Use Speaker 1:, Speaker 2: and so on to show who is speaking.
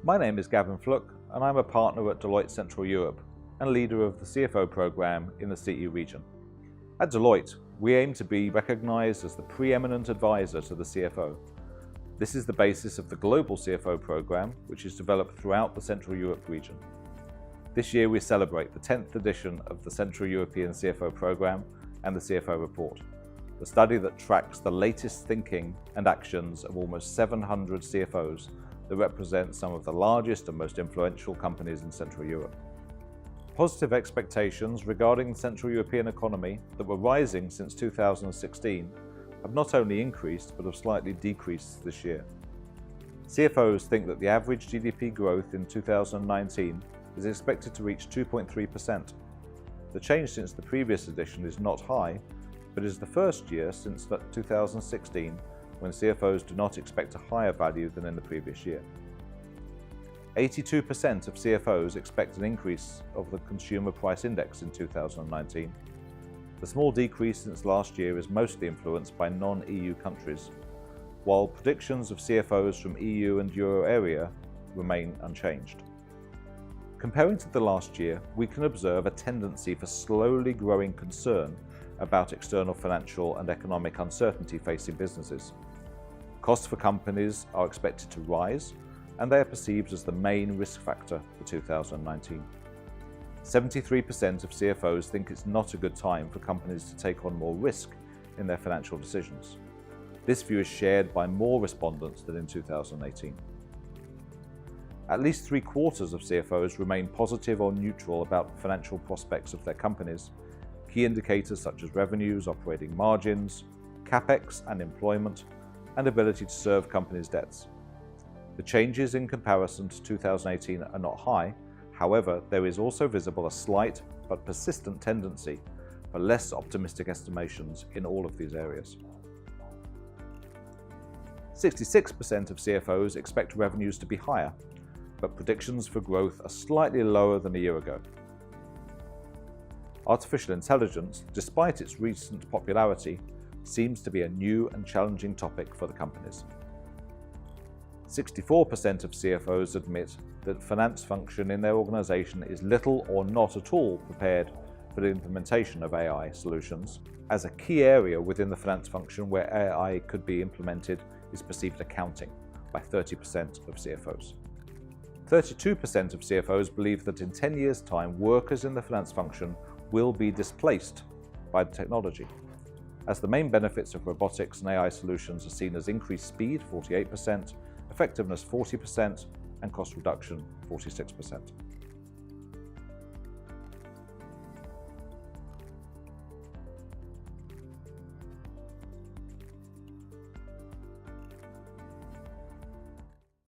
Speaker 1: My name is Gavin Fluck, and I'm a partner at Deloitte Central Europe and leader of the CFO program in the CE region. At Deloitte, we aim to be recognized as the preeminent advisor to the CFO. This is the basis of the global CFO program, which is developed throughout the Central Europe region. This year we celebrate the 10th edition of the Central European CFO program and the CFO report, the study that tracks the latest thinking and actions of almost 700 CFOs that represent some of the largest and most influential companies in Central Europe. Positive expectations regarding the Central European economy that were rising since 2016 have not only increased but have slightly decreased this year. CFOs think that the average GDP growth in 2019 is expected to reach 2.3%. The change since the previous edition is not high, but is the first year since 2016 when CFOs do not expect a higher value than in the previous year. 82% of CFOs expect an increase of the Consumer Price Index in 2019. The small decrease since last year is mostly influenced by non-EU countries, while predictions of CFOs from EU and Euro area remain unchanged. Comparing to the last year, we can observe a tendency for slowly growing concern about external financial and economic uncertainty facing businesses. Costs for companies are expected to rise, and they are perceived as the main risk factor for 2019. 73% of CFOs think it's not a good time for companies to take on more risk in their financial decisions. This view is shared by more respondents than in 2018. At least 3/4 of CFOs remain positive or neutral about the financial prospects of their companies. Key indicators such as revenues, operating margins, CapEx and employment, and ability to serve companies' debts. The changes in comparison to 2018 are not high. However, there is also visible a slight but persistent tendency for less optimistic estimations in all of these areas. 66% of CFOs expect revenues to be higher, but predictions for growth are slightly lower than a year ago. Artificial intelligence, despite its recent popularity, seems to be a new and challenging topic for the companies. 64% of CFOs admit that the finance function in their organization is little or not at all prepared for the implementation of AI solutions. As a key area within the finance function where AI could be implemented is perceived accounting by 30% of CFOs. 32% of CFOs believe that in 10 years' time, workers in the finance function will be displaced by the technology, as the main benefits of robotics and AI solutions are seen as increased speed, 48%, effectiveness, 40%, and cost reduction, 46%.